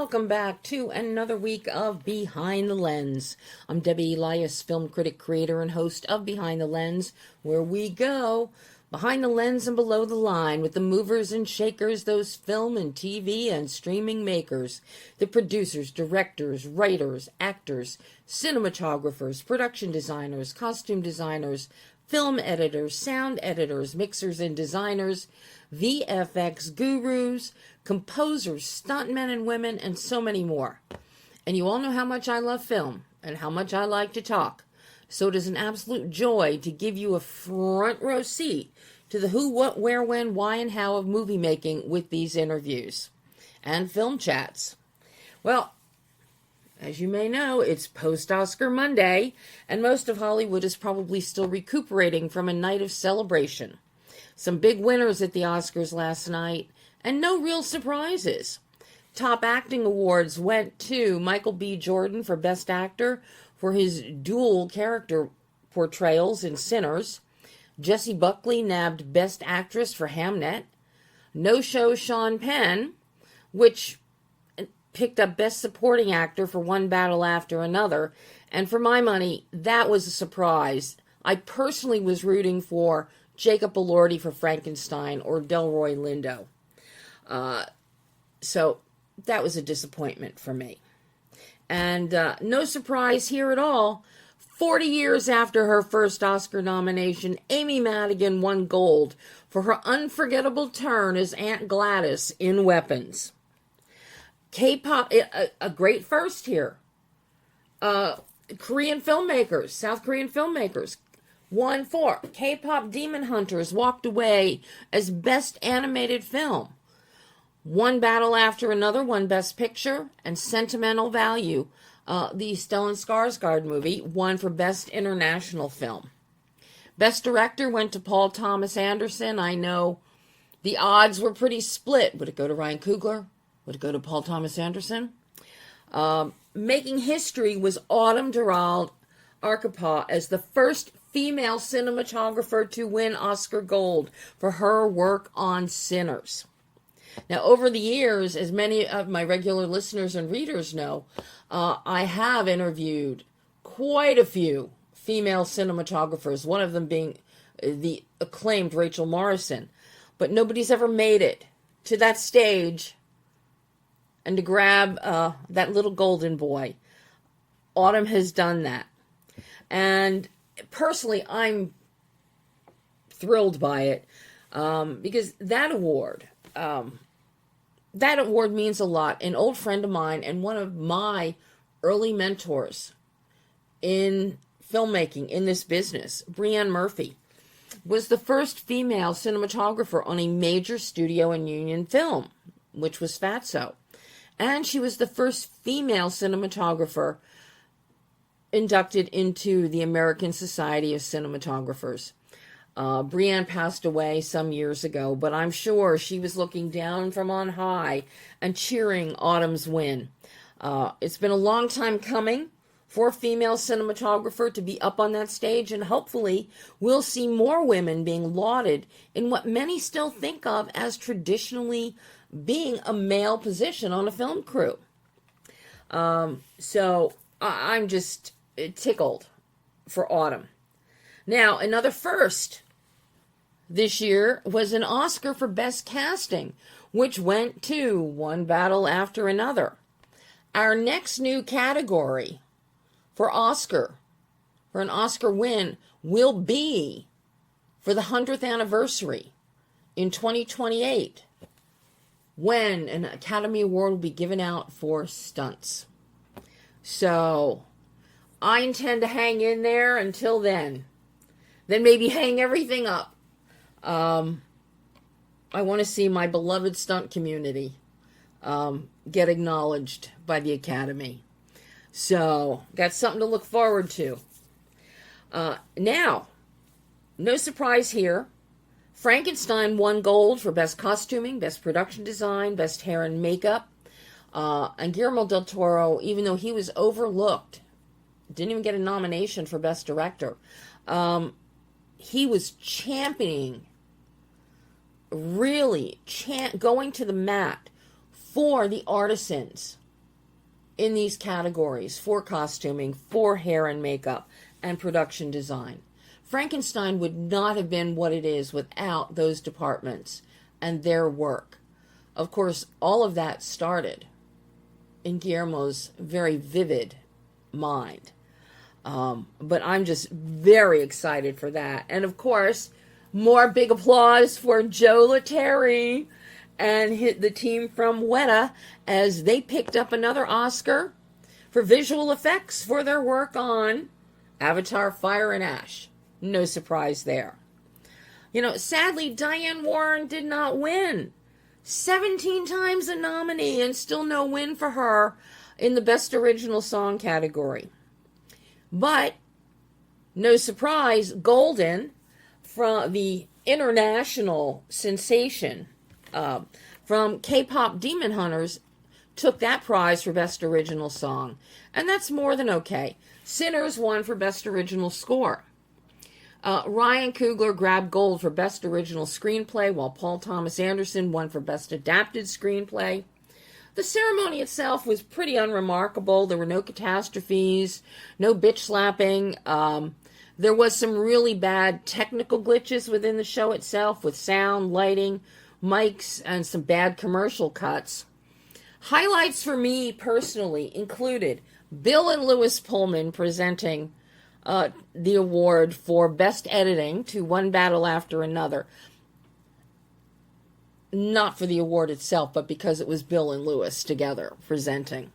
welcome back to another week of Behind the Lens. I'm Debbie Elias, film critic, creator, and host of Behind the Lens, where we go behind the lens and below the line with the movers and shakers, those film and TV and streaming makers, the producers, directors, writers, actors, cinematographers, production designers, costume designers, film editors, sound editors, mixers and designers, VFX gurus, composers, stuntmen and women, and so many more. And you all know how much I love film and how much I like to talk. So it is an absolute joy to give you a front row seat to the who, what, where, when, why, and how of movie making with these interviews and film chats. Well, as you may know, it's post-Oscar Monday, and most of Hollywood is probably still recuperating from a night of celebration. Some big winners at the Oscars last night, and no real surprises. Top acting awards went to Michael B. Jordan for Best Actor for his dual character portrayals in Sinners. Jessie Buckley nabbed Best Actress for Hamnet. No-show Sean Penn, which picked up Best Supporting Actor for One Battle After Another. And for my money, that was a surprise. I personally was rooting for Jacob Elordi for Frankenstein or Delroy Lindo. So that was a disappointment for me. And no surprise here at all. 40 years after her first Oscar nomination, Amy Madigan won gold for her unforgettable turn as Aunt Gladys in Weapons. K-pop, a great first here. Korean filmmakers, South Korean filmmakers, won for K-pop Demon Hunters walked away as Best Animated Film. One Battle After Another won Best Picture, and Sentimental Value, the Stellan Skarsgård movie, won for Best International Film. Best Director went to Paul Thomas Anderson. I know the odds were pretty split. Would it go to Ryan Coogler? Would it go to Paul Thomas Anderson? Making history was Autumn Durald Arkapaw as the first female cinematographer to win Oscar Gold for her work on Sinners. Now, over the years, as many of my regular listeners and readers know, I have interviewed quite a few female cinematographers, one of them being the acclaimed Rachel Morrison. But nobody's ever made it to that stage and to grab that little golden boy. Autumn has done that. And personally, I'm thrilled by it because that award means a lot. An old friend of mine and one of my early mentors in filmmaking in this business, Brianne Murphy, was the first female cinematographer on a major studio and union film, which was Fatso. And she was the first female cinematographer inducted into the American Society of Cinematographers. Brianne passed away some years ago, but I'm sure she was looking down from on high and cheering Autumn's win. It's been a long time coming for a female cinematographer to be up on that stage, and hopefully we'll see more women being lauded in what many still think of as traditionally being a male position on a film crew. So I'm just tickled for Autumn. Now, another first this year was an Oscar for Best Casting, which went to One Battle After Another. Our next new category for an Oscar win, will be for the 100th anniversary in 2028, when an Academy Award will be given out for stunts. So I intend to hang in there until then. Then maybe hang everything up. I want to see my beloved stunt community get acknowledged by the Academy. So, got something to look forward to. Now, no surprise here. Frankenstein won gold for Best Costuming, Best Production Design, Best Hair and Makeup. And Guillermo del Toro, even though he was overlooked, didn't even get a nomination for Best Director. He was championing, really going to the mat for the artisans in these categories for costuming, for hair and makeup, and production design. Frankenstein would not have been what it is without those departments and their work. Of course, all of that started in Guillermo's very vivid mind. But I'm just very excited for that. And of course, more big applause for Joe Letteri and the team from Weta as they picked up another Oscar for visual effects for their work on Avatar: Fire and Ash. No surprise there. You know, sadly, Diane Warren did not win. 17 times a nominee and still no win for her in the Best Original Song category. But, no surprise, Golden, from the international sensation from K-pop Demon Hunters, took that prize for Best Original Song. And that's more than okay. Sinners won for Best Original Score. Ryan Coogler grabbed gold for Best Original Screenplay, while Paul Thomas Anderson won for Best Adapted Screenplay. The ceremony itself was pretty unremarkable. There were no catastrophes, no bitch slapping. There was some really bad technical glitches within the show itself with sound, lighting, mics, and some bad commercial cuts. Highlights for me personally included Bill and Louis Pullman presenting the award for Best Editing to One Battle After Another. Not for the award itself, but because it was Bill and Louis together presenting.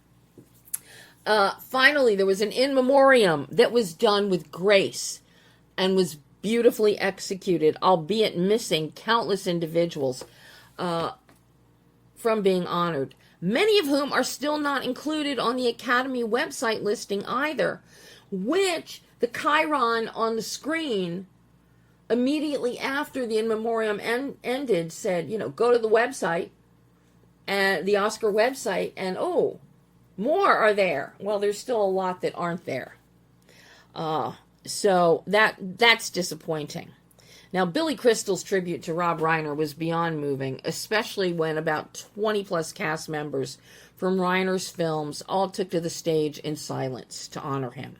Finally, there was an in memoriam that was done with grace and was beautifully executed, albeit missing countless individuals from being honored, many of whom are still not included on the Academy website listing either, which the chyron on the screen immediately after the in memoriam ended said, you know, go to the website, and the Oscar website, and oh, more are there. Well, there's still a lot that aren't there. So that's disappointing. Now, Billy Crystal's tribute to Rob Reiner was beyond moving, especially when about 20 plus cast members from Reiner's films all took to the stage in silence to honor him.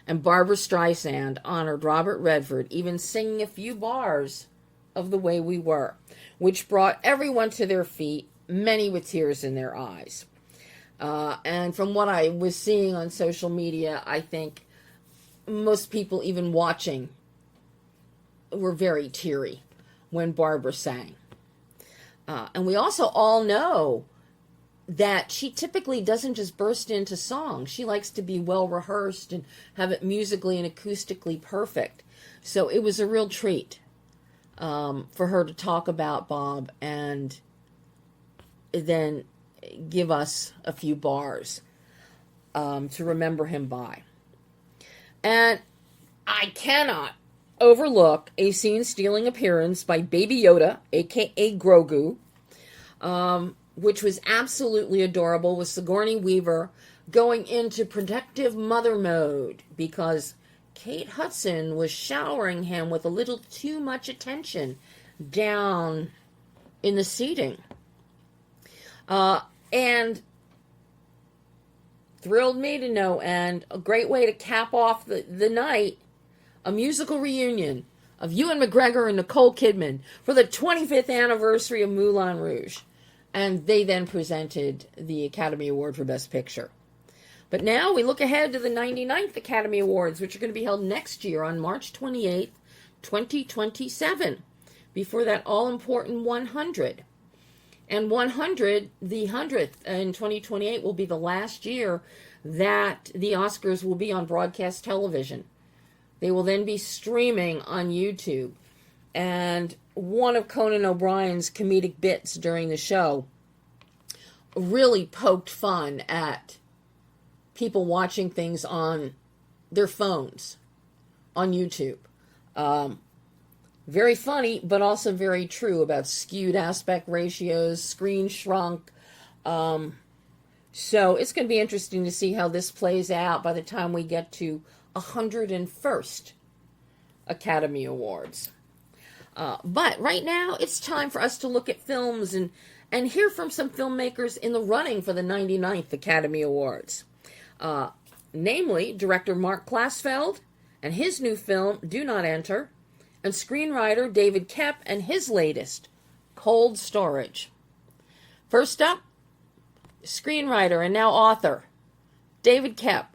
And Barbra Streisand honored Robert Redford, even singing a few bars of The Way We Were, which brought everyone to their feet, many with tears in their eyes. And from what I was seeing on social media, I think most people even watching were very teary when Barbara sang. And we also all know that she typically doesn't just burst into song. She likes to be well rehearsed and have it musically and acoustically perfect. So it was a real treat for her to talk about Bob and then give us a few bars to remember him by. And I cannot overlook a scene-stealing appearance by Baby Yoda, a.k.a. Grogu, which was absolutely adorable, with Sigourney Weaver going into protective mother mode because Kate Hudson was showering him with a little too much attention down in the seating. And thrilled me to no end. A great way to cap off the night, a musical reunion of Ewan McGregor and Nicole Kidman for the 25th anniversary of Moulin Rouge. And they then presented the Academy Award for Best Picture. But now we look ahead to the 99th Academy Awards, which are going to be held next year on March 28th, 2027, before that all-important 100. And 100, the 100th in 2028, will be the last year that the Oscars will be on broadcast television. They will then be streaming on YouTube. And one of Conan O'Brien's comedic bits during the show really poked fun at people watching things on their phones on YouTube. Very funny, but also very true about skewed aspect ratios, screen shrunk. So it's going to be interesting to see how this plays out by the time we get to 101st Academy Awards. But right now, it's time for us to look at films and hear from some filmmakers in the running for the 99th Academy Awards. Namely, director MARC KLASFELD and his new film, Do Not Enter, and screenwriter David Koepp and his latest, Cold Storage. First up, screenwriter and now author, David Koepp,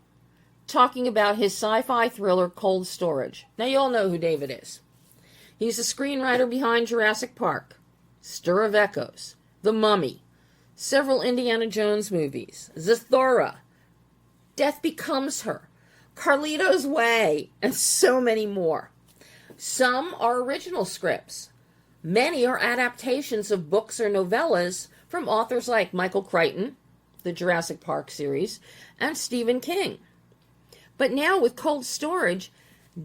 talking about his sci-fi thriller, Cold Storage. Now, you all know who David is. He's the screenwriter behind Jurassic Park, Stir of Echoes, The Mummy, several Indiana Jones movies, Zathura, Death Becomes Her, Carlito's Way, and so many more. Some are original scripts. Many are adaptations of books or novellas from authors like Michael Crichton, the Jurassic Park series, and Stephen King. But now with Cold Storage,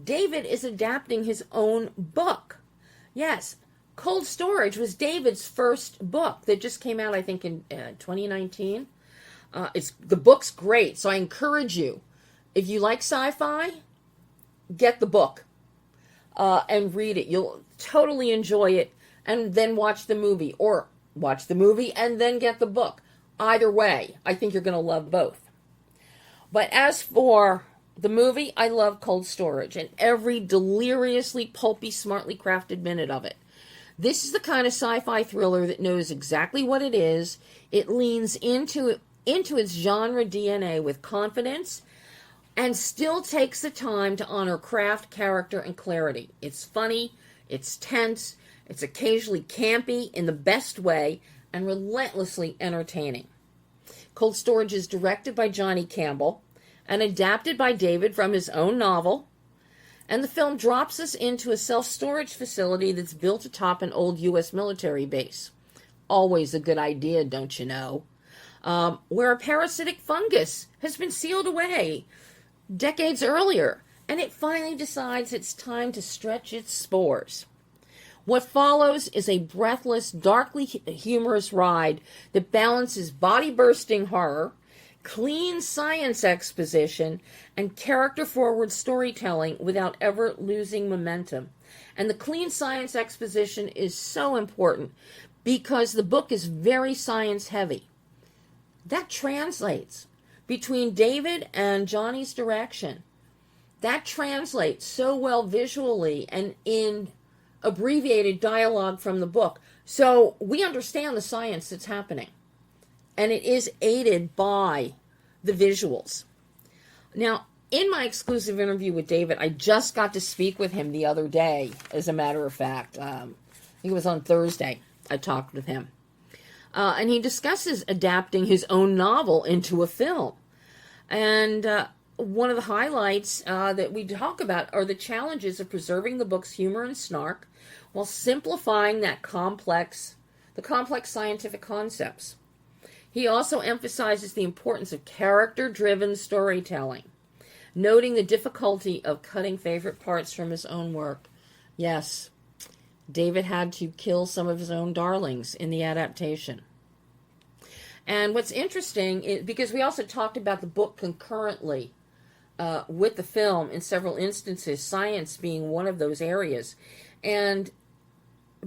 David is adapting his own book. Yes, Cold Storage was David's first book that just came out, I think, in 2019. The book's great, so I encourage you, if you like sci-fi, get the book and read it. You'll totally enjoy it, and then watch the movie, or watch the movie and then get the book. Either way, I think you're going to love both. But as for the movie, I love Cold Storage and every deliriously pulpy, smartly crafted minute of it. This is the kind of sci-fi thriller that knows exactly what it is. It leans into its genre DNA with confidence and still takes the time to honor craft, character, and clarity. It's funny, it's tense, it's occasionally campy in the best way, and relentlessly entertaining. Cold Storage is directed by Johnny Campbell and adapted by David from his own novel, and the film drops us into a self-storage facility that's built atop an old U.S. military base. Always a good idea, don't you know? Where a parasitic fungus has been sealed away decades earlier, and it finally decides it's time to stretch its spores. What follows is a breathless, darkly humorous ride that balances body-bursting horror, clean science exposition, and character-forward storytelling without ever losing momentum. And the clean science exposition is so important because the book is very science-heavy. That translates between David and Johnny's direction. That translates so well visually and in abbreviated dialogue from the book. So we understand the science that's happening. And it is aided by the visuals. Now, in my exclusive interview with David, I just got to speak with him the other day, as a matter of fact. I think it was on Thursday I talked with him. And he discusses adapting his own novel into a film. And one of the highlights that we talk about are the challenges of preserving the book's humor and snark while simplifying the complex scientific concepts. He also emphasizes the importance of character-driven storytelling, noting the difficulty of cutting favorite parts from his own work. Yes, David had to kill some of his own darlings in the adaptation. And what's interesting is, because we also talked about the book concurrently with the film in several instances, science being one of those areas. And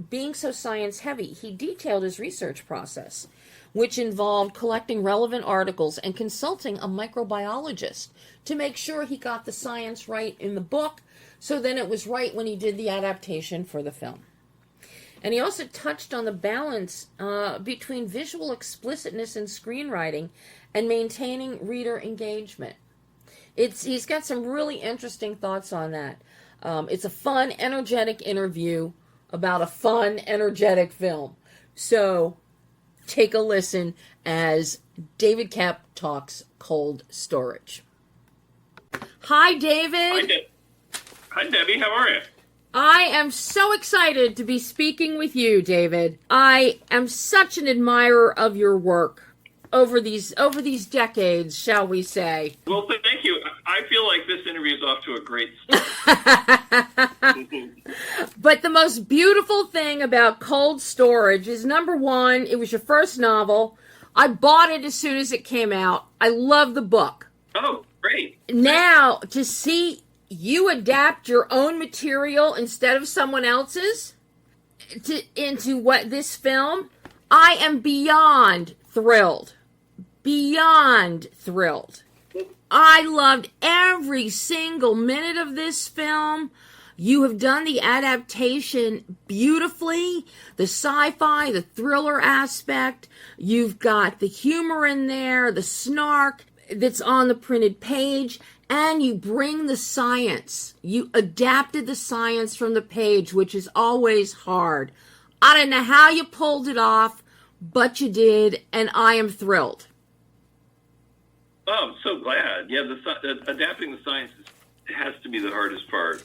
being so science heavy, he detailed his research process, which involved collecting relevant articles and consulting a microbiologist to make sure he got the science right in the book, so then it was right when he did the adaptation for the film. And he also touched on the balance between visual explicitness in screenwriting and maintaining reader engagement. He's got some really interesting thoughts on that. It's a fun, energetic interview about a fun, energetic film. So take a listen as David Koepp talks Cold Storage. Hi, David. Hi, Debbie. How are you? I am so excited to be speaking with you, David. I am such an admirer of your work over these decades, shall we say. Well, thank you. I feel like this interview is off to a great start. But the most beautiful thing about Cold Storage is, number one, it was your first novel. I bought it as soon as it came out. I love the book. Oh, great. Now, to see you adapt your own material instead of someone else's into what this film, I am beyond thrilled. Beyond thrilled. I loved every single minute of this film. You have done the adaptation beautifully. The sci-fi, the thriller aspect. You've got the humor in there, the snark that's on the printed page, and you bring the science. You adapted the science from the page, which is always hard. I don't know how you pulled it off, but you did, and I am thrilled. Oh, I'm so glad. Yeah, adapting the science has to be the hardest part.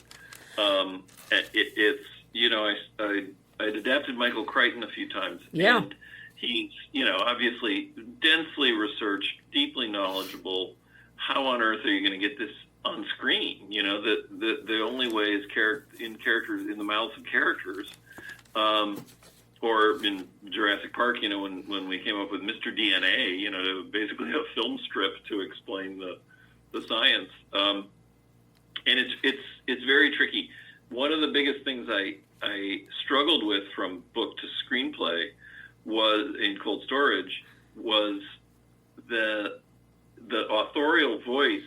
It's, you know, I'd adapted Michael Crichton a few times. Yeah. And he's, you know, obviously densely researched, deeply knowledgeable. How on earth are you going to get this on screen? You know, the only way is in the mouths of characters. Or in Jurassic Park, you know, when we came up with Mr. DNA, you know, basically a film strip to explain the science. And it's very tricky. One of the biggest things I struggled with from book to screenplay was in cold storage was the authorial voice,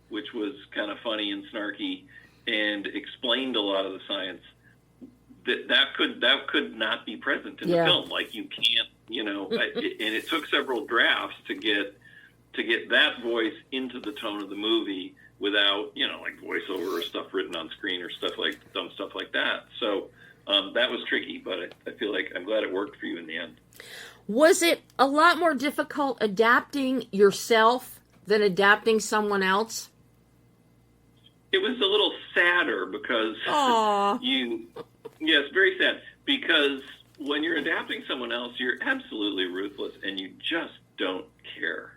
which was kind of funny and snarky and explained a lot of the science. That could not be present in the film. Like, you can't, you know, and it took several drafts to get that voice into the tone of the movie without, you know, like voiceover or stuff written on screen or dumb stuff like that. So that was tricky, but I feel like I'm glad it worked for you in the end. Was it a lot more difficult adapting yourself than adapting someone else? It was a little sadder because yes, very sad, because when you're adapting someone else, you're absolutely ruthless and you just don't care.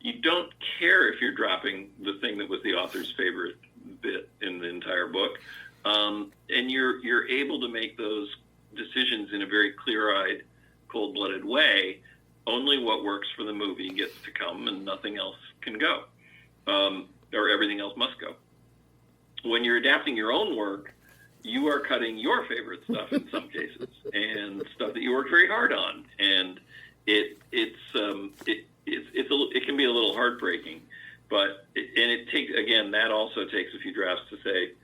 You don't care if you're dropping the thing that was the author's favorite bit in the entire book. And you're able to make those decisions in a very clear-eyed, cold-blooded way. Only what works for the movie gets to come and nothing else can go. Or everything else must go. When you're adapting your own work, you are cutting your favorite stuff in some cases, and stuff that you worked very hard on, and it can be a little heartbreaking, but it takes, again, that also takes a few drafts to say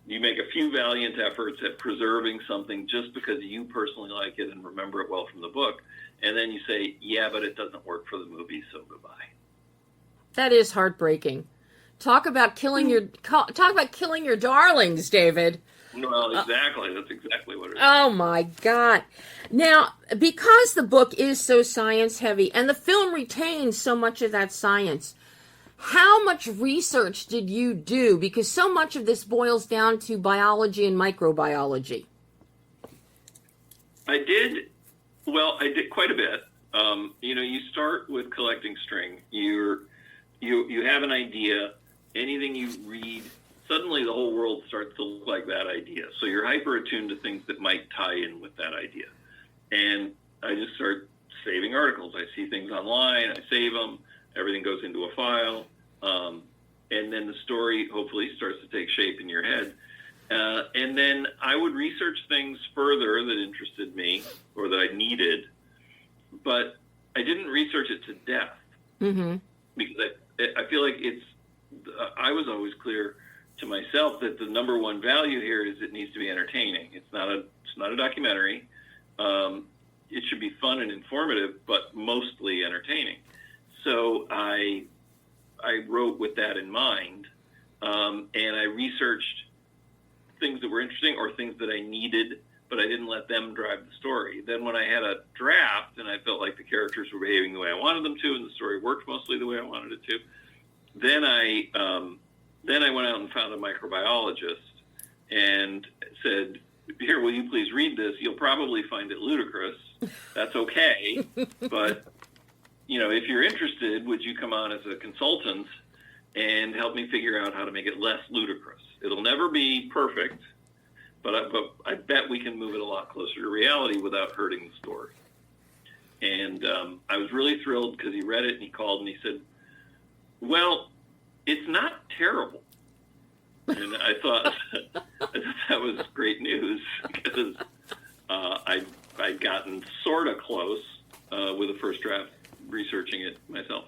you make a few valiant efforts at preserving something just because you personally like it and remember it well from the book, and then you say, yeah, but it doesn't work for the movie, so goodbye. That is heartbreaking. Talk about killing your darlings, David. Well, exactly. That's exactly what it is. Oh, my God. Now, because the book is so science-heavy and the film retains so much of that science, how much research did you do? Because so much of this boils down to biology and microbiology. I did quite a bit. You know, you start with collecting string. You have an idea. Anything you read, suddenly the whole world starts to look like that idea. So you're hyper attuned to things that might tie in with that idea. And I just start saving articles. I see things online, I save them, everything goes into a file, and then the story hopefully starts to take shape in your head. And then I would research things further that interested me or that I needed, but I didn't research it to death. Mm-hmm. Because I feel like I was always clear to myself that the number one value here is it needs to be entertaining. It's not a documentary. It should be fun and informative, but mostly entertaining. So I wrote with that in mind, and I researched things that were interesting or things that I needed, but I didn't let them drive the story. Then when I had a draft and I felt like the characters were behaving the way I wanted them to and the story worked mostly the way I wanted it to, then I went out and found a microbiologist and said, here, will you please read this? You'll probably find it ludicrous. That's okay. But, you know, if you're interested, would you come on as a consultant and help me figure out how to make it less ludicrous? It'll never be perfect, but I bet we can move it a lot closer to reality without hurting the story. And I was really thrilled because he read it and he called and he said, well, it's not terrible. And I thought that was great news because I'd gotten sort of close with a first draft, researching it myself.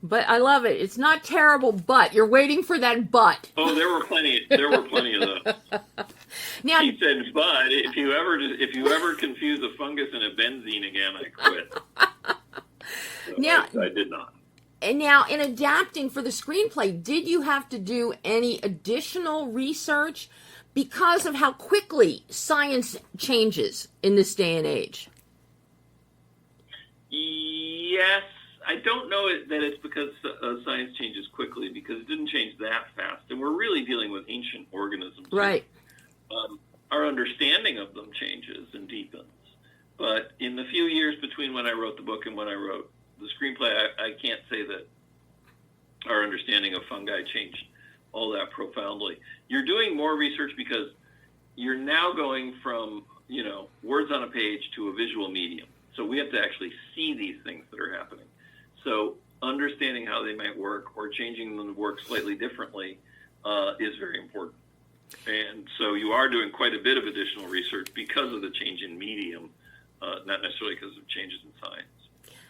But I love it. It's not terrible, but you're waiting for that but. Oh, there were plenty of those. Now, he said, but if you ever confuse a fungus and a benzene again, I quit. So now, I did not. And now, in adapting for the screenplay, did you have to do any additional research because of how quickly science changes in this day and age? Yes. I don't know that it's because science changes quickly, because it didn't change that fast. And we're really dealing with ancient organisms. Right. Our understanding of them changes and deepens. But in the few years between when I wrote the book and when I wrote the screenplay, I can't say that our understanding of fungi changed all that profoundly. You're doing more research because you're now going from, words on a page to a visual medium. So we have to actually see these things that are happening. So understanding how they might work or changing them to work slightly differently is very important. And so you are doing quite a bit of additional research because of the change in medium, not necessarily because of changes in science.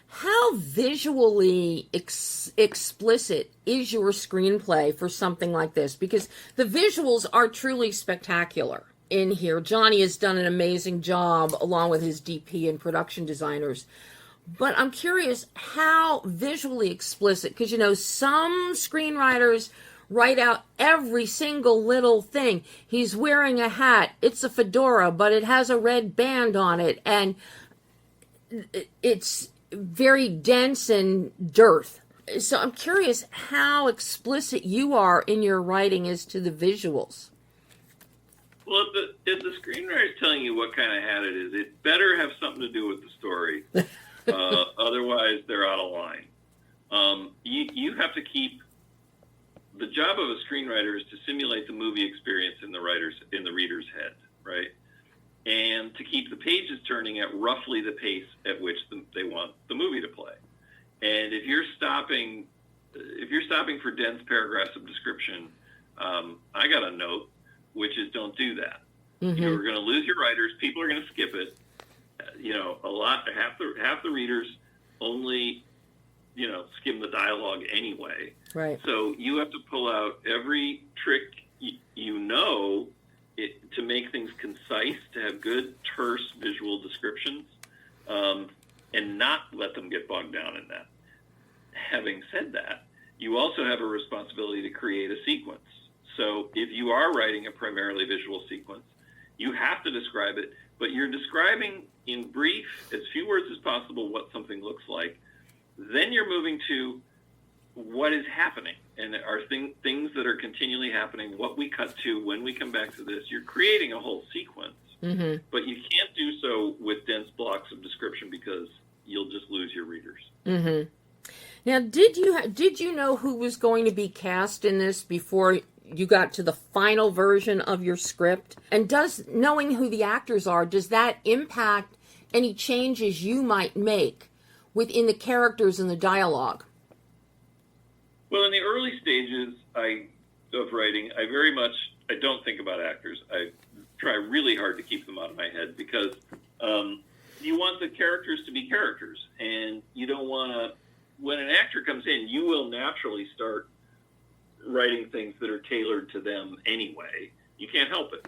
How visually explicit is your screenplay for something like this? Because the visuals are truly spectacular in here. Johnny has done an amazing job along with his DP and production designers. But I'm curious how visually explicit, because, some screenwriters write out every single little thing. He's wearing a hat. It's a fedora, but it has a red band on it. And it's very dense and dearth. So I'm curious how explicit you are in your writing as to the visuals. Well, if the screenwriter is telling you what kind of hat it is, it better have something to do with the story. Otherwise, they're out of line. You have to keep... The job of a screenwriter is to simulate the movie experience in the reader's head, right? And to keep the pages turning at roughly the pace at which they want the movie to play. And if you're stopping for dense paragraphs of description, I got a note, which is don't do that. Mm-hmm. You're going to lose your writers. People are going to skip it. Half the readers only, skim the dialogue anyway. Right. So you have to pull out every trick to make things concise, to have good, terse visual descriptions, and not let them get bogged down in that. Having said that, you also have a responsibility to create a sequence. So if you are writing a primarily visual sequence, you have to describe it, but you're describing in brief, as few words as possible, what something looks like. Then you're moving to what is happening, and are things that are continually happening, what we cut to, when we come back to this. You're creating a whole sequence, mm-hmm. but you can't do so with dense blocks of description because you'll just lose your readers. Mm-hmm. Now, did you know who was going to be cast in this before you got to the final version of your script? And does knowing who the actors are, does that impact any changes you might make within the characters and the dialogue? Well, in the early stages of writing, I don't think about actors. I try really hard to keep them out of my head because you want the characters to be characters, and you don't want to. When an actor comes in, you will naturally start writing things that are tailored to them anyway. You can't help it.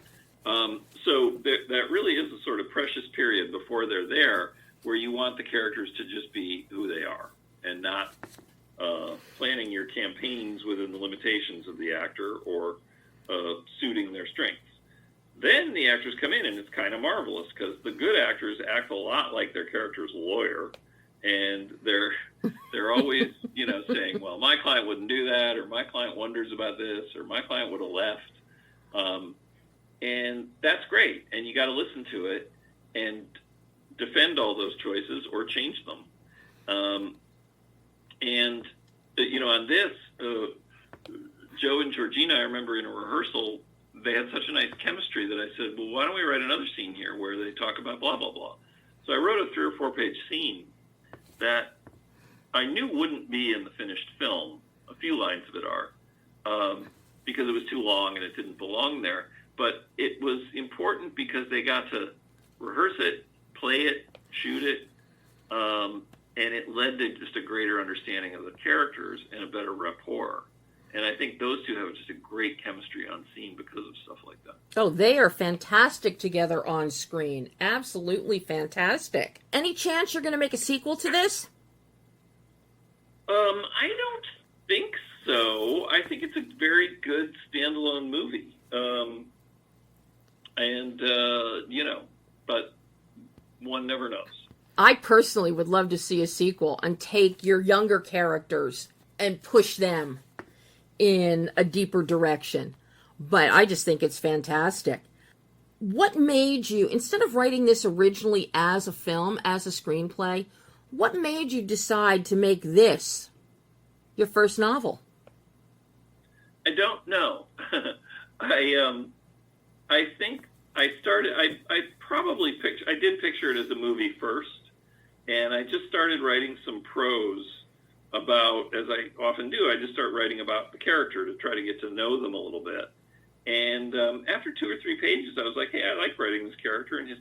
So that really is a sort of precious period before they're there, where you want the characters to just be who they are, and not planning your campaigns within the limitations of the actor or suiting their strengths. Then the actors come in, and it's kind of marvelous because the good actors act a lot like their character's lawyer, and they're always saying, well, my client wouldn't do that, or my client wonders about this, or my client would have left. And that's great, and you got to listen to it and defend all those choices or change them. On this, Joe and Georgina, I remember in a rehearsal, they had such a nice chemistry that I said, well, why don't we write another scene here where they talk about blah, blah, blah. So I wrote a 3 or 4 page scene that I knew wouldn't be in the finished film. A few lines of it are, because it was too long and it didn't belong there. But it was important because they got to rehearse it, play it, shoot it, And it led to just a greater understanding of the characters and a better rapport. And I think those two have just a great chemistry on scene because of stuff like that. Oh, they are fantastic together on screen. Absolutely fantastic. Any chance you're going to make a sequel to this? I don't think so. I think it's a very good standalone movie. But one never knows. I personally would love to see a sequel and take your younger characters and push them in a deeper direction. But I just think it's fantastic. What made you, instead of writing this originally as a film, as a screenplay, what made you decide to make this your first novel? I don't know. I think I did picture it as a movie first, and I just started writing some prose about, as I often do, I just start writing about the character to try to get to know them a little bit. And after 2 or 3 pages, I was like, hey, I like writing this character, and his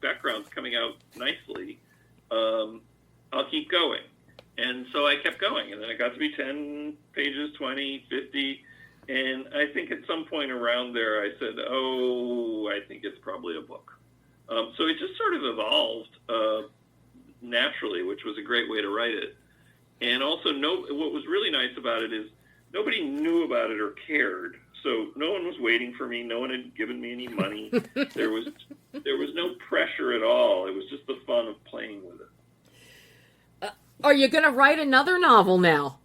background's coming out nicely. I'll keep going. And so I kept going, and then it got to be 10 pages, 20, 50, and I think at some point around there I said, I think it's probably a book. So it just sort of evolved naturally, which was a great way to write it. And also, what was really nice about it is nobody knew about it or cared. So no one was waiting for me. No one had given me any money. There was no pressure at all. It was just the fun of playing with it. Are you going to write another novel now?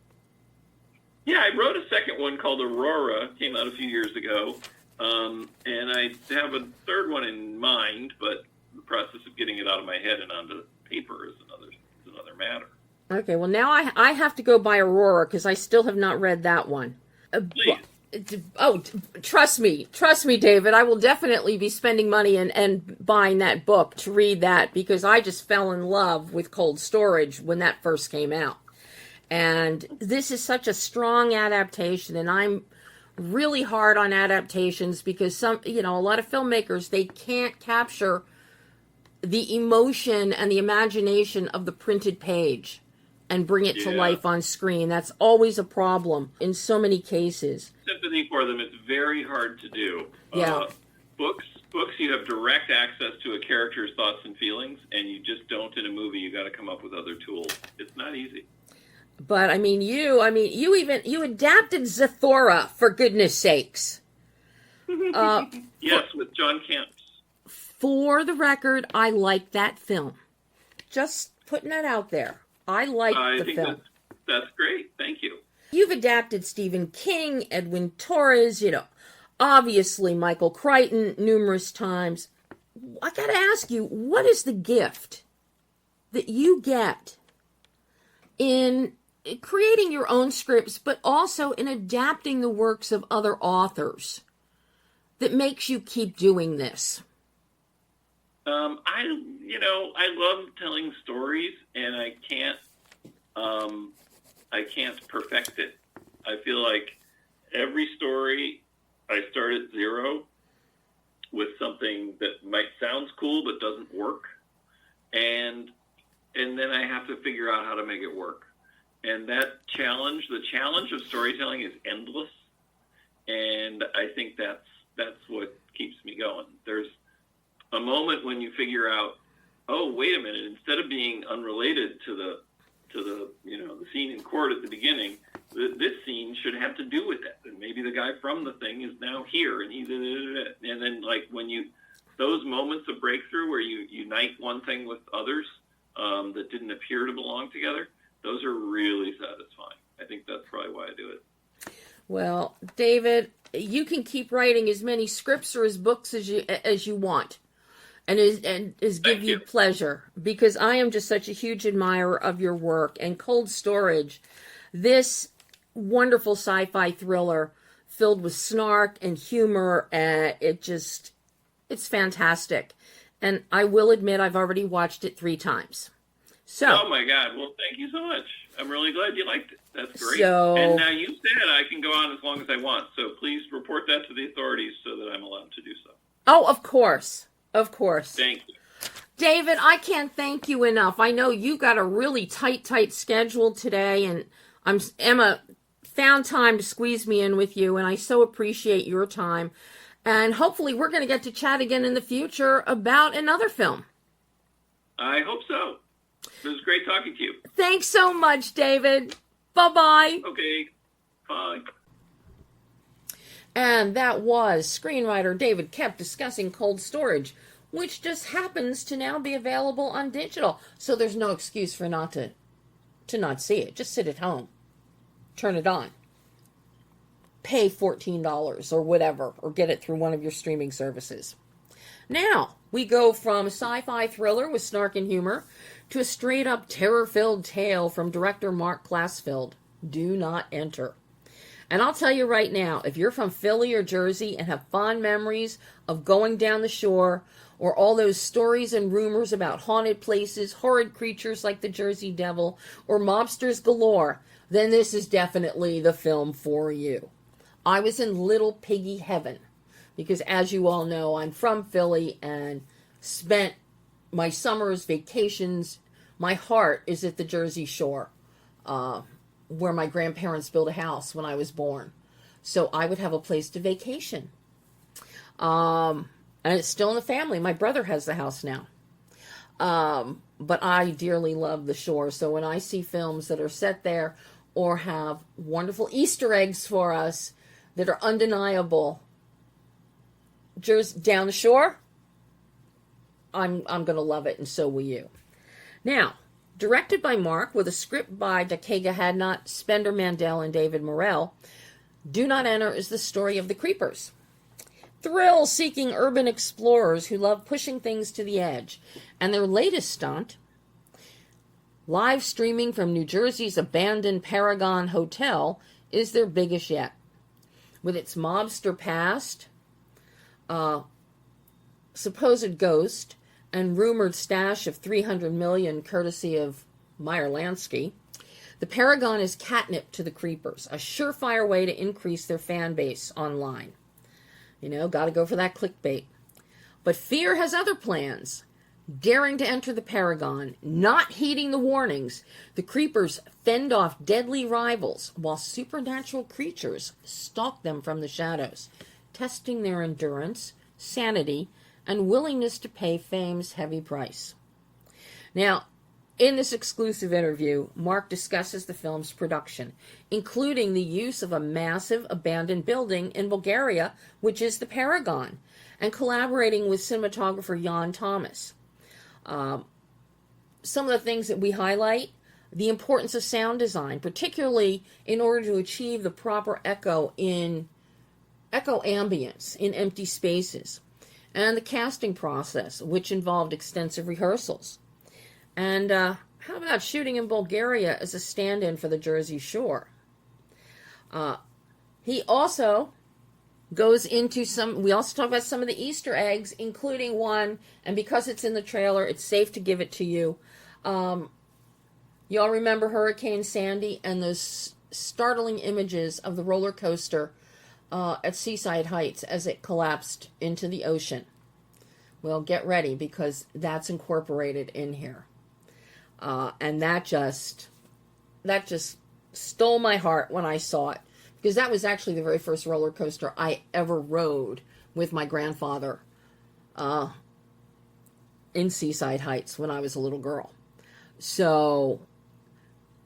Yeah, I wrote a second one called Aurora. Came out a few years ago. And I have a third one in mind, but the process of getting it out of my head and onto paper is another matter. Okay, well now I have to go by Aurora because I still have not read that one. Please. Trust me, David. I will definitely be spending money and buying that book to read that because I just fell in love with Cold Storage when that first came out. And this is such a strong adaptation, and I'm really hard on adaptations because a lot of filmmakers, they can't capture the emotion and the imagination of the printed page and bring it to life on screen. That's always a problem in so many cases. Sympathy for them. It's very hard to do. Yeah. Books, you have direct access to a character's thoughts and feelings, and you just don't in a movie. You got to come up with other tools. It's not easy. But you adapted Zathura, for goodness sakes. Yes, with John Kemp. For the record, I like that film. Just putting that out there. I like the film. That's great. Thank you. You've adapted Stephen King, Edwin Torres, obviously Michael Crichton numerous times. I gotta ask you, what is the gift that you get in creating your own scripts, but also in adapting the works of other authors that makes you keep doing this? I love telling stories, and I can't perfect it. I feel like every story I start at zero with something that might sound cool but doesn't work, and then I have to figure out how to make it work. And the challenge of storytelling is endless, and I think that's what keeps me going. There's a moment when you figure out, oh, wait a minute, instead of being unrelated to the the scene in court at the beginning, this scene should have to do with that. And maybe the guy from the thing is now here, and and then when those moments of breakthrough where you unite one thing with others that didn't appear to belong together, those are really satisfying. I think that's probably why I do it. Well, David, you can keep writing as many scripts or as books as you want. And give you pleasure, because I am just such a huge admirer of your work. And Cold Storage, this wonderful sci-fi thriller filled with snark and humor, it's fantastic. And I will admit I've already watched it 3 times. So, oh my God! Well, thank you so much. I'm really glad you liked it. That's great. So, and now you said I can go on as long as I want. So please report that to the authorities so that I'm allowed to do so. Oh, of course. Of course. Thank you. David, I can't thank you enough. I know you got a really tight schedule today, and Emma found time to squeeze me in with you, and I so appreciate your time. And hopefully we're going to get to chat again in the future about another film. I hope so. It was great talking to you. Thanks so much, David. Bye-bye. Okay. Bye. And that was screenwriter David Koepp discussing Cold Storage, which just happens to now be available on digital. So there's no excuse for not to not see it. Just sit at home. Turn it on. Pay $14 or whatever, or get it through one of your streaming services. Now, we go from a sci-fi thriller with snark and humor to a straight-up terror-filled tale from director MARC KLASFELD, Do Not Enter. And I'll tell you right now, if you're from Philly or Jersey and have fond memories of going down the shore, or all those stories and rumors about haunted places, horrid creatures like the Jersey Devil, or mobsters galore, then this is definitely the film for you. I was in little piggy heaven, because as you all know, I'm from Philly and spent my summers, vacations, my heart is at the Jersey Shore, where my grandparents built a house when I was born. So I would have a place to vacation. And it's still in the family. My brother has the house now. But I dearly love the shore. So when I see films that are set there or have wonderful Easter eggs for us that are undeniable down the shore, I'm going to love it, and so will you. Now, directed by Mark with a script by Dakega Hadnot, Spender Mandel, and David Morrell, Do Not Enter is the story of the Creepers. Thrill-seeking urban explorers who love pushing things to the edge. And their latest stunt, live streaming from New Jersey's abandoned Paragon Hotel, is their biggest yet. With its mobster past, supposed ghost, and rumored stash of $300 million courtesy of Meyer Lansky, the Paragon is catnip to the Creepers, a surefire way to increase their fan base online. You know, got to go for that clickbait. But fear has other plans. Daring to enter the Paragon, not heeding the warnings, the Creepers fend off deadly rivals while supernatural creatures stalk them from the shadows, testing their endurance, sanity, and willingness to pay fame's heavy price. Now, in this exclusive interview, Mark discusses the film's production, including the use of a massive abandoned building in Bulgaria, which is the Paragon, and collaborating with cinematographer Jan Thomas. Some of the things that we highlight, the importance of sound design, particularly in order to achieve the proper echo ambience in empty spaces, and the casting process, which involved extensive rehearsals. And how about shooting in Bulgaria as a stand-in for the Jersey Shore? He also goes into we also talk about some of the Easter eggs, including one, and because it's in the trailer, it's safe to give it to you. Y'all remember Hurricane Sandy and those startling images of the roller coaster at Seaside Heights as it collapsed into the ocean? Well, get ready, because that's incorporated in here. And that just stole my heart when I saw it, because that was actually the very first roller coaster I ever rode with my grandfather in Seaside Heights when I was a little girl. So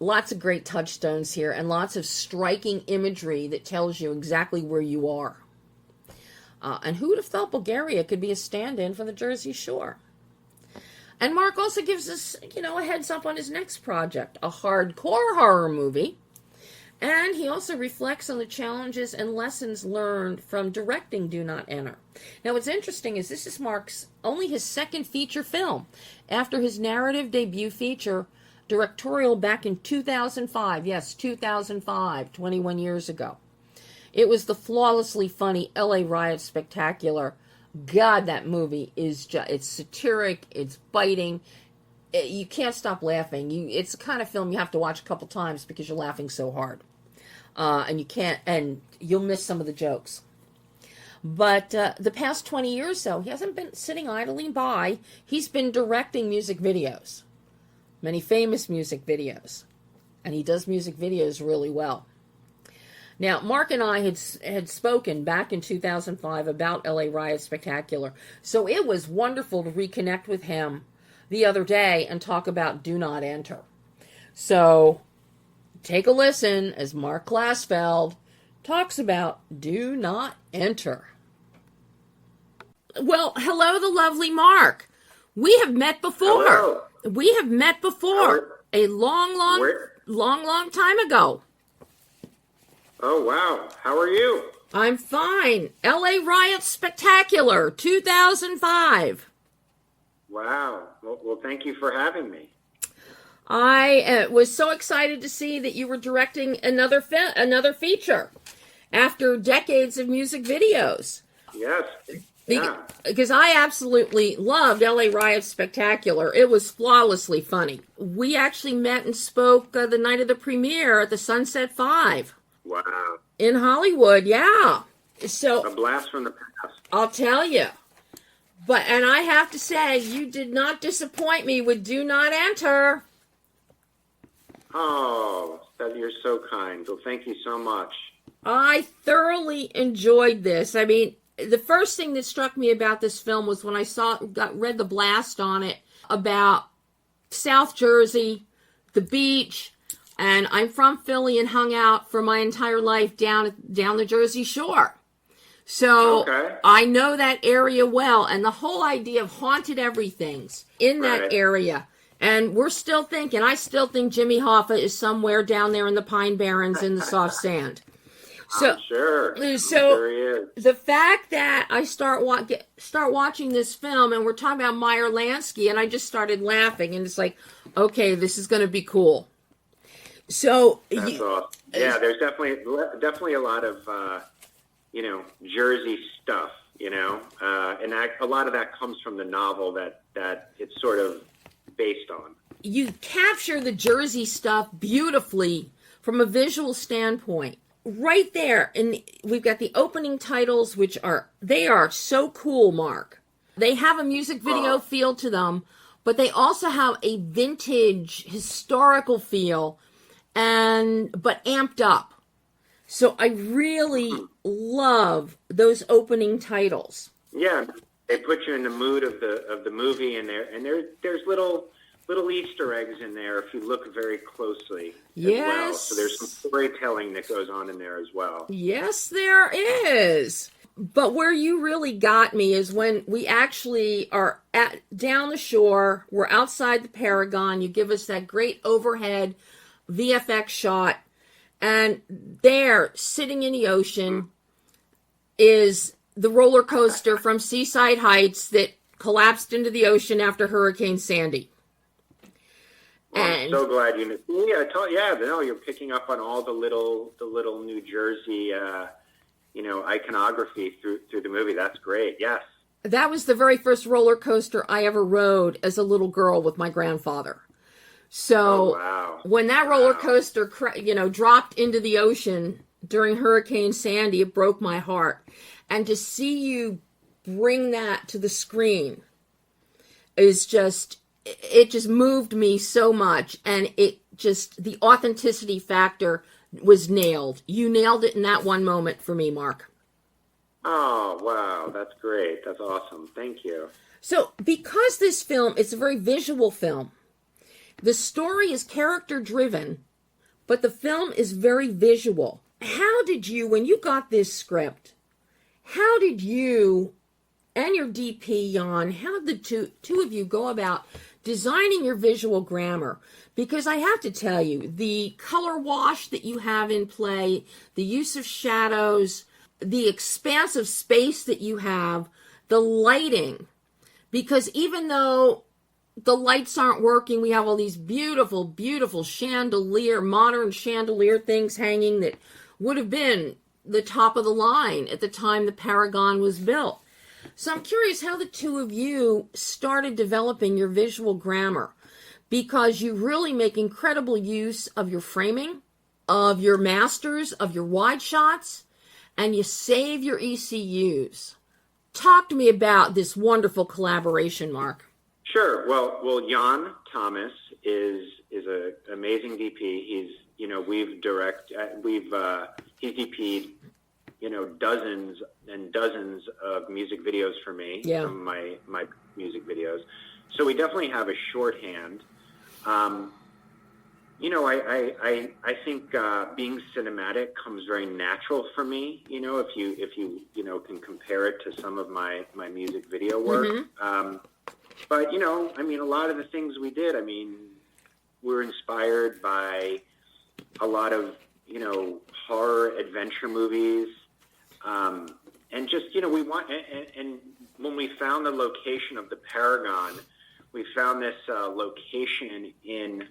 lots of great touchstones here and lots of striking imagery that tells you exactly where you are. And who would have thought Bulgaria could be a stand-in for the Jersey Shore? And Mark also gives us, a heads up on his next project, a hardcore horror movie. And he also reflects on the challenges and lessons learned from directing Do Not Enter. Now, what's interesting is this is Mark's only his second feature film after his narrative debut feature, directorial, back in 2005. Yes, 2005, 21 years ago. It was the flawlessly funny LA Riot Spectacular. God, that movie is it's satiric, it's biting. You can't stop laughing. It's the kind of film you have to watch a couple times because you're laughing so hard. And you'll miss some of the jokes. But the past 20 years, so he hasn't been sitting idling by. He's been directing music videos, many famous music videos, and he does music videos really well. Now, Mark and I had spoken back in 2005 about LA Riot Spectacular, so it was wonderful to reconnect with him the other day and talk about Do Not Enter. So, take a listen as Mark Klasfeld talks about Do Not Enter. Well, hello, the lovely Mark. We have met before. Hello. We have met before a long time ago. Oh, wow. How are you? I'm fine. LA Riot Spectacular 2005. Wow. Well, thank you for having me. I was so excited to see that you were directing another feature after decades of music videos. Yes. Yeah. Because I absolutely loved LA Riot Spectacular. It was flawlessly funny. We actually met and spoke the night of the premiere at the Sunset 5. Wow. In Hollywood, yeah. So A blast from the past. I'll tell you. And I have to say, you did not disappoint me with Do Not Enter. Oh, you're so kind. Well, thank you so much. I thoroughly enjoyed this. I mean, the first thing that struck me about this film was when I read the blast on it about South Jersey, the beach, and I'm from Philly and hung out for my entire life down the Jersey Shore. So Okay. I know that area well, and the whole idea of haunted everything's in that Right. area. And I still think Jimmy Hoffa is somewhere down there in the Pine Barrens in the soft sand. So, I'm sure. I'm so sure he is. the fact that I start watching this film and we're talking about Meyer Lansky, and I just started laughing, and it's like, okay, this is going to be cool. So, That's awesome. Yeah, there's definitely a lot of, Jersey stuff, and a lot of that comes from the novel that it's sort of based on. You capture the Jersey stuff beautifully from a visual standpoint. Right there, and we've got the opening titles, which are so cool, Mark. They have a music video feel to them, but they also have a vintage historical feel, but amped up. So I really love those opening titles. Yeah, they put you in the mood of the movie, and there's little Easter eggs in there if you look very closely as well. So there's some storytelling that goes on in there as well. Yes, there is. But where you really got me is when we actually are down the shore. We're outside the Paragon. You give us that great overhead VFX shot. And there, sitting in the ocean, is the roller coaster from Seaside Heights that collapsed into the ocean after Hurricane Sandy. I'm so glad you knew. You're picking up on all the little New Jersey, iconography through the movie. That's great. Yes. That was the very first roller coaster I ever rode as a little girl with my grandfather. So when that roller coaster, dropped into the ocean during Hurricane Sandy, it broke my heart. And to see you bring that to the screen is it just moved me so much, and the authenticity factor was nailed. You nailed it in that one moment for me, Mark. Oh, wow. That's great. That's awesome. Thank you. So, because this film is a very visual film, the story is character-driven, but the film is very visual. How did you, when you got this script, how did you and your DP, Jan, how did the two of you go about designing your visual grammar? Because I have to tell you, the color wash that you have in play, the use of shadows, the expansive space that you have, the lighting, because even though the lights aren't working, we have all these beautiful, beautiful modern chandelier things hanging that would have been the top of the line at the time the Paragon was built. So I'm curious how the two of you started developing your visual grammar, because you really make incredible use of your framing, of your masters, of your wide shots, and you save your ECUs. Talk to me about this wonderful collaboration, Mark. Sure. Well, Jan Thomas is an amazing DP. He's he's DP'd dozens and dozens of music videos for me. Yeah. Some of my music videos. So we definitely have a shorthand. I think being cinematic comes very natural for me. If you can compare it to some of my music video work. Mm-hmm. But a lot of the things we did, we're inspired by a lot of horror adventure movies, and just we want. And when we found the location of the Paragon, we found this location in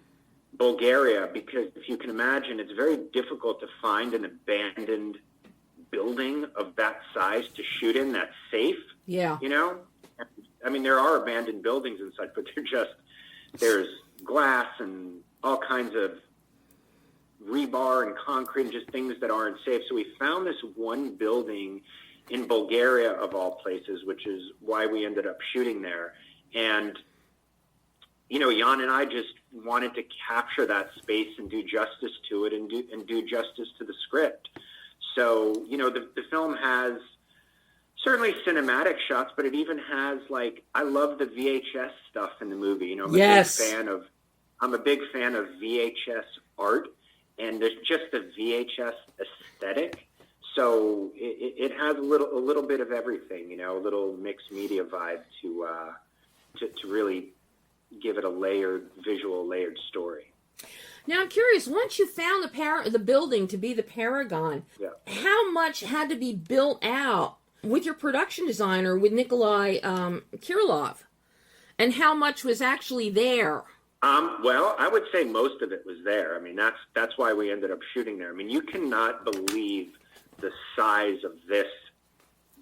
Bulgaria, because if you can imagine, it's very difficult to find an abandoned building of that size to shoot in that's safe. Yeah. There are abandoned buildings inside, but there's glass and all kinds of rebar and concrete and just things that aren't safe. So we found this one building in Bulgaria, of all places, which is why we ended up shooting there. And Jan and I just wanted to capture that space and do justice to it and do justice to the script. So, the film has certainly cinematic shots, but it even has, I love the VHS stuff in the movie. Yes. I'm a big fan of VHS art, and there's just the VHS aesthetic. So it has a little bit of everything, a little mixed media vibe to really give it a layered story. Now I'm curious, once you found the building to be the Paragon, Yeah. How much had to be built out with your production designer, with Nikolai Kirilov, and how much was actually there? Well, I would say most of it was there. That's why we ended up shooting there. You cannot believe the size of this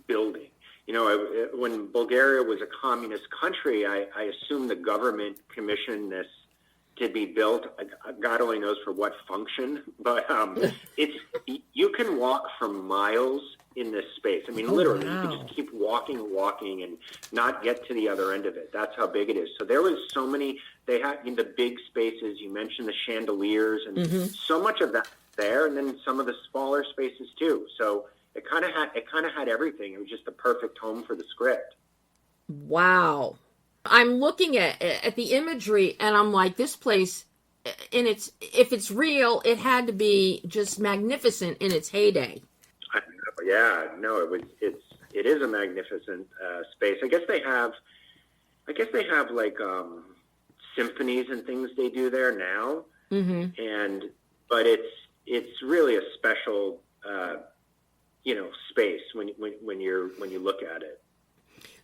building. When Bulgaria was a communist country, I assume the government commissioned this to be built. God only knows for what function, but you can walk for miles in this space. Literally, wow. You can just keep walking and not get to the other end of it. That's how big it is. So there was so many. They had the big spaces. You mentioned the chandeliers and Mm-hmm. so much of that there, and then some of the smaller spaces too. So it kind of had everything. It was just the perfect home for the script. Wow. I'm looking at the imagery, and I'm like, this place, if it's real, it had to be just magnificent in its heyday. Yeah, no, it is a magnificent space. I guess they have like symphonies and things they do there now, Mm-hmm. But it's really a special space when you look at it.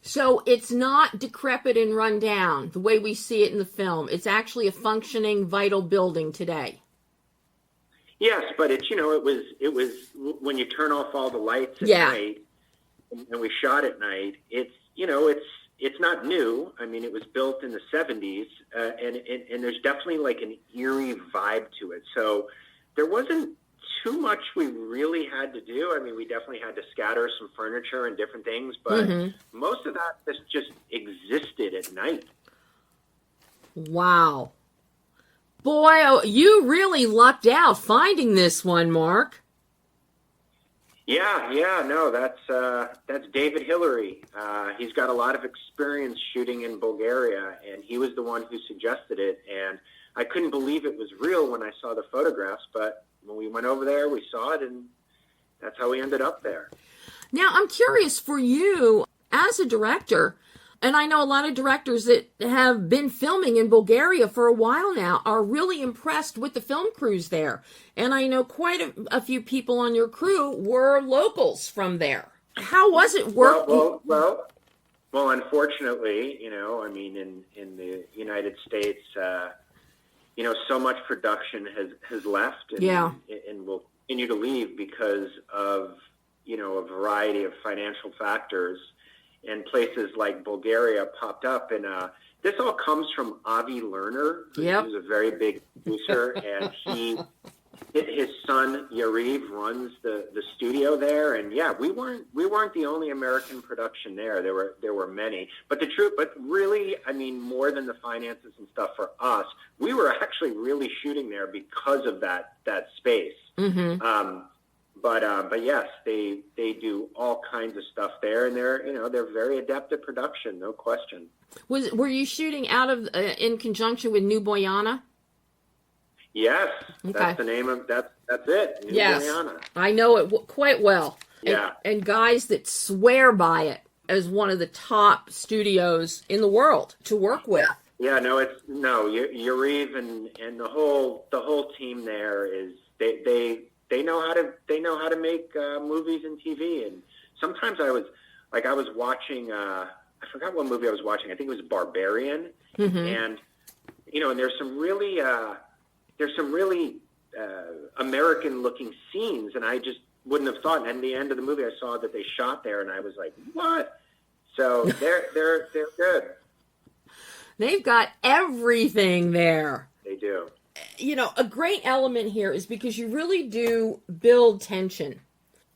So it's not decrepit and run down the way we see it in the film. It's actually a functioning, vital building today. Yes, but it was when you turn off all the lights at night, and we shot at night. It's not new. It was built in the 70s, and there's definitely like an eerie vibe to it. So there wasn't too much we really had to do. We definitely had to scatter some furniture and different things, but most of that just existed at night. Wow. Boy, oh, you really lucked out finding this one, Mark. Yeah, no, that's David Hillary. He's got a lot of experience shooting in Bulgaria, and he was the one who suggested it, and I couldn't believe it was real when I saw the photographs, but when we went over there, we saw it, and that's how we ended up there. Now, I'm curious for you, as a director, and I know a lot of directors that have been filming in Bulgaria for a while now are really impressed with the film crews there. And I know quite a few people on your crew were locals from there. How was it working? Well, unfortunately, in the United States, so much production has left and will continue to leave because of, a variety of financial factors. And places like Bulgaria popped up. And this all comes from Avi Lerner, who's a very big producer. And his son Yariv runs the studio there, and yeah, we weren't the only American production there. There were many, but really, I mean, more than the finances and stuff for us, we were actually really shooting there because of that space. Mm-hmm. But yes, they do all kinds of stuff there, and they're very adept at production, no question. Were you shooting out of in conjunction with New Boyana? Yes, okay. That's the name of that's it. New Boyana. I know it quite well. Yeah, and guys that swear by it as one of the top studios in the world to work with. Yeah, Yariv and the whole team there is they know how to make movies and TV. And sometimes I was watching I forgot what movie I was watching. I think it was Barbarian, mm-hmm. and and there's some really American looking scenes, and I just wouldn't have thought. And at the end of the movie, I saw that they shot there, and I was like, "What?" So they're good. They've got everything there. They do. A great element here is because you really do build tension.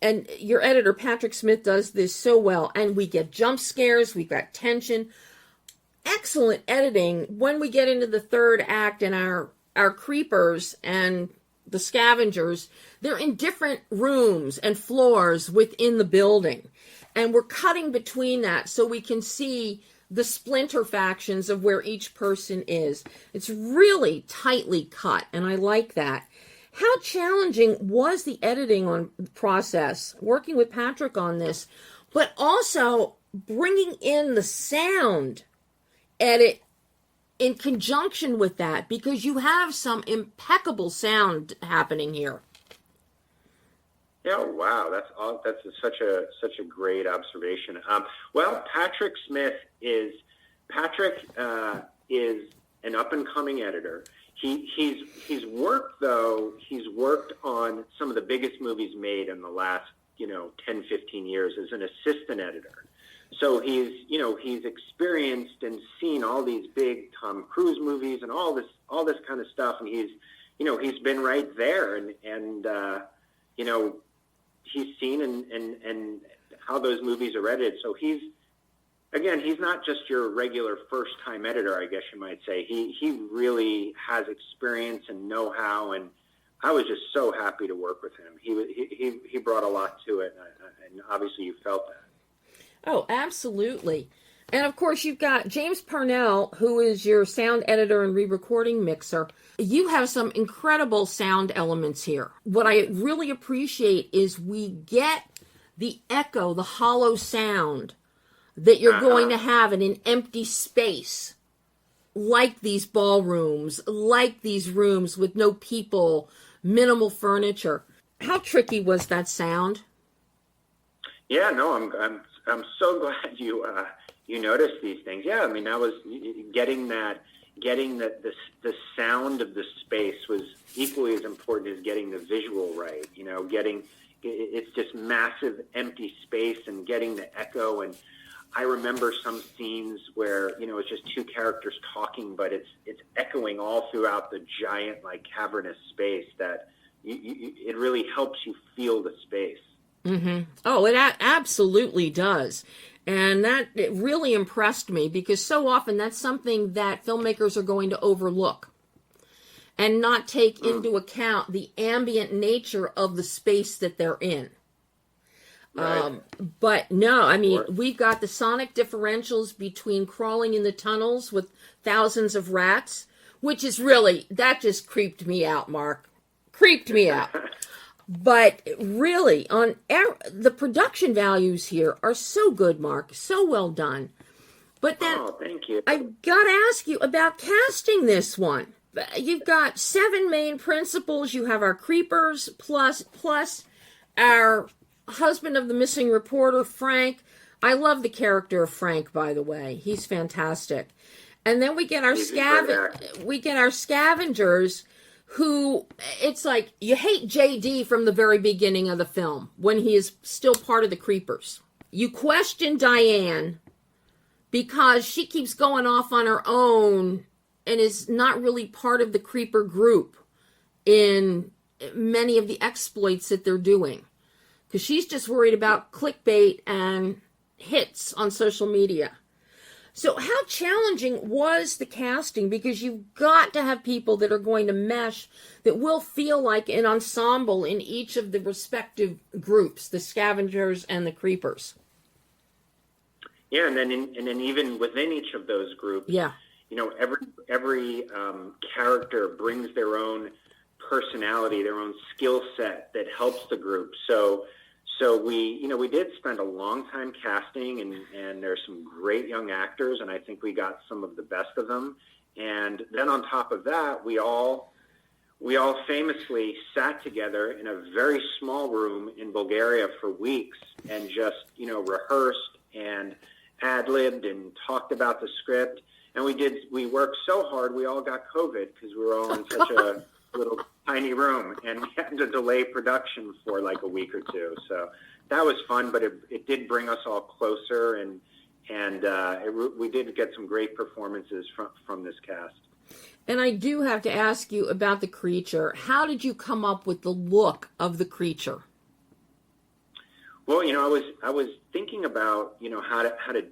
And your editor, Patrick Smith, does this so well. And we get jump scares, we've got tension. Excellent editing when we get into the third act and our creepers and the scavengers, they're in different rooms and floors within the building. And we're cutting between that so we can see the splinter factions of where each person is. It's really tightly cut, and I like that. How challenging was the editing process, working with Patrick on this, but also bringing in the sound edit in conjunction with that, because you have some impeccable sound happening here. Yeah, wow, that's such a great observation. Well, Patrick Smith is an up and coming editor. He's worked on some of the biggest movies made in the last 10, 15 years as an assistant editor. So he's experienced and seen all these big Tom Cruise movies and all this kind of stuff, and he's been right there, and he's seen and how those movies are edited. So he's not just your regular first time editor, I guess you might say. He really has experience and know-how, and I was just so happy to work with him. He brought a lot to it, and obviously you felt that. Oh, absolutely. And of course, you've got James Parnell, who is your sound editor and re-recording mixer. You have some incredible sound elements here. What I really appreciate is we get the echo, the hollow sound that you're going to have in an empty space, like these ballrooms, like these rooms with no people, minimal furniture. How tricky was that sound? Yeah, no, I'm so glad you noticed these things. Yeah, I mean, that was getting the sound of the space was equally as important as getting the visual right. It's just massive empty space and getting the echo. And I remember some scenes where it's just two characters talking, but it's echoing all throughout the giant cavernous space that it really helps you feel the space. Mm-hmm. Oh, it absolutely does. And it really impressed me, because so often that's something that filmmakers are going to overlook and not take into account the ambient nature of the space that they're in. Right. But no, I mean, we've got the sonic differentials between crawling in the tunnels with thousands of rats, which is really, that just creeped me out, Mark. Creeped me out. But really, the production values here are so good, Mark. So well done. But then, thank you. I've got to ask you about casting this one. You've got 7 main principals. You have our creepers, plus our husband of the missing reporter, Frank. I love the character of Frank, by the way. He's fantastic. And then we get our scavengers, who, it's like, you hate JD from the very beginning of the film, when he is still part of the creepers. You question Diane because she keeps going off on her own and is not really part of the creeper group in many of the exploits that they're doing. Because she's just worried about clickbait and hits on social media. So how challenging was the casting? Because you've got to have people that are going to mesh, that will feel like an ensemble in each of the respective groups, the scavengers and the creepers. Yeah, and then even within each of those groups, yeah, every character brings their own personality, their own skill set that helps the group. So we did spend a long time casting, and there's some great young actors, and I think we got some of the best of them. And then on top of that, we all famously sat together in a very small room in Bulgaria for weeks and just rehearsed and ad-libbed and talked about the script. And we worked so hard, we all got COVID because we were all in such a little tiny room, and we had to delay production for like a week or two. So that was fun, but it did bring us all closer, and we did get some great performances from this cast. And I do have to ask you about the creature. How did you come up with the look of the creature? Well, I was thinking about how to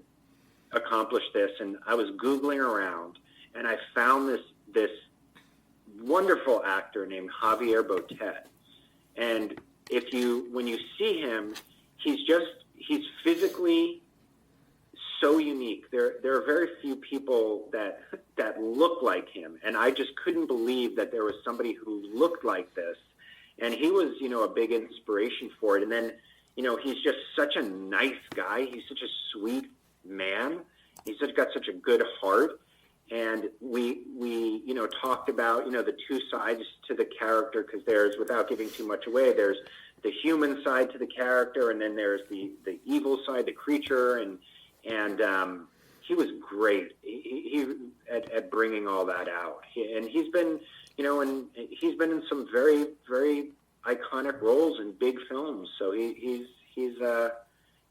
accomplish this, and I was Googling around, and I found this wonderful actor named Javier Botet. And when you see him, he's physically so unique. There are very few people that look like him, and I just couldn't believe that there was somebody who looked like this. And he was, a big inspiration for it. And then, he's just such a nice guy. He's such a sweet man. He's got such a good heart. And we talked about, the two sides to the character, because there's, without giving too much away, there's the human side to the character, and then there's the evil side, the creature, and he was great at bringing all that out. And he's been, he's been in some very, very iconic roles in big films. So he's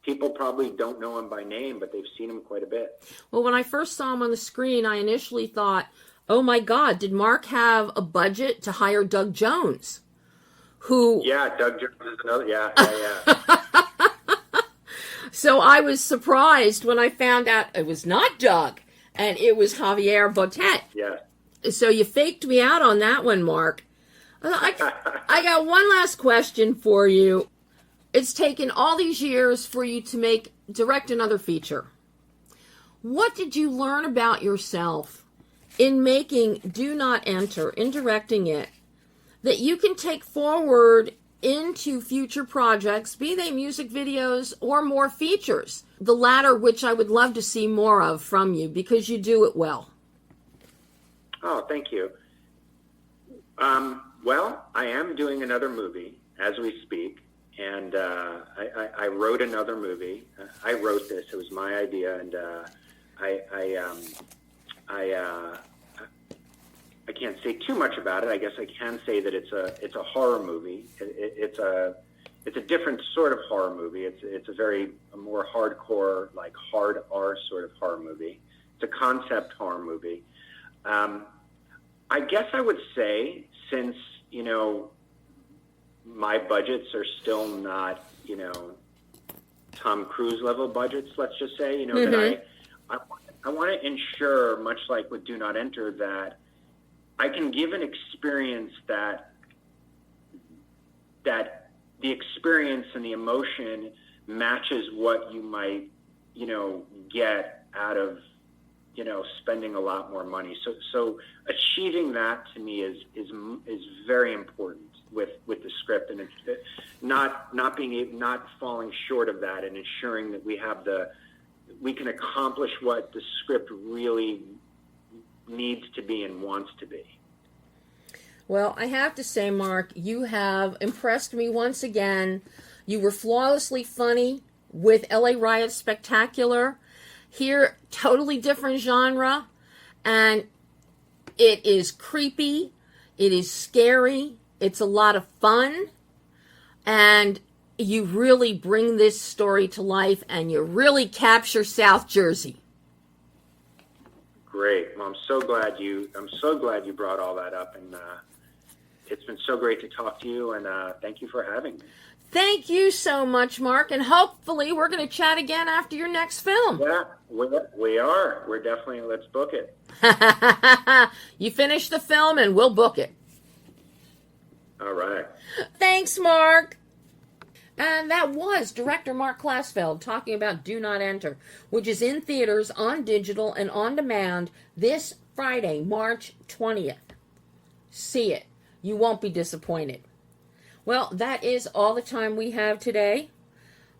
people probably don't know him by name, but they've seen him quite a bit. Well, when I first saw him on the screen, I initially thought, oh my God, did Mark have a budget to hire Doug Jones? Yeah, Doug Jones is another, yeah. So I was surprised when I found out it was not Doug, and it was Javier Botet. Yeah. So you faked me out on that one, Mark. I got one last question for you. It's taken all these years for you to direct another feature. What did you learn about yourself in making Do Not Enter, in directing it, that you can take forward into future projects, be they music videos or more features? The latter, which I would love to see more of from you, because you do it well. Oh, thank you. Well, I am doing another movie as we speak. And I wrote another movie. I wrote this. It was my idea, and I can't say too much about it. I guess I can say that it's a horror movie. It's a different sort of horror movie. It's a more hardcore, like hard R sort of horror movie. It's a concept horror movie. I guess I would say, since my budgets are still not, Tom Cruise level budgets, let's just say, that I want to ensure, much like with Do Not Enter, that I can give an experience that the experience and the emotion matches what you might, get out of, spending a lot more money. So achieving that to me is very important with the script, and it's not falling short of that, and ensuring that we can accomplish what the script really needs to be and wants to be. Well, I have to say, Mark, you have impressed me once again. You were flawlessly funny with LA Riot Spectacular. Here, totally different genre, and it is creepy, it is scary, it's a lot of fun, and you really bring this story to life, and you really capture South Jersey. Great. Well, I'm so glad you brought all that up, and It's been so great to talk to you, and thank you for having me. Thank you so much, Mark, and hopefully we're going to chat again after your next film. Yeah, we are. We're definitely, let's book it. You finish the film and we'll book it. All right. Thanks, Mark. And that was director Mark Klasfeld talking about Do Not Enter, which is in theaters, on digital, and on demand this Friday, March 20th. See it. You won't be disappointed. Well, that is all the time we have today.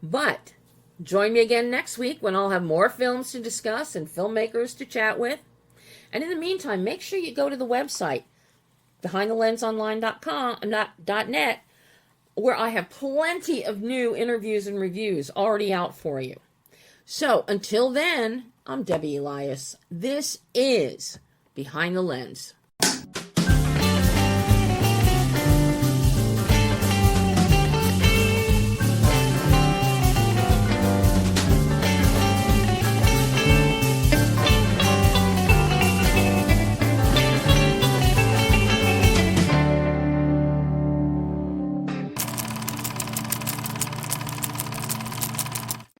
But join me again next week when I'll have more films to discuss and filmmakers to chat with. And in the meantime, make sure you go to the website, behindthelensonline.net, where I have plenty of new interviews and reviews already out for you. So until then, I'm Debbie Elias. This is Behind the Lens.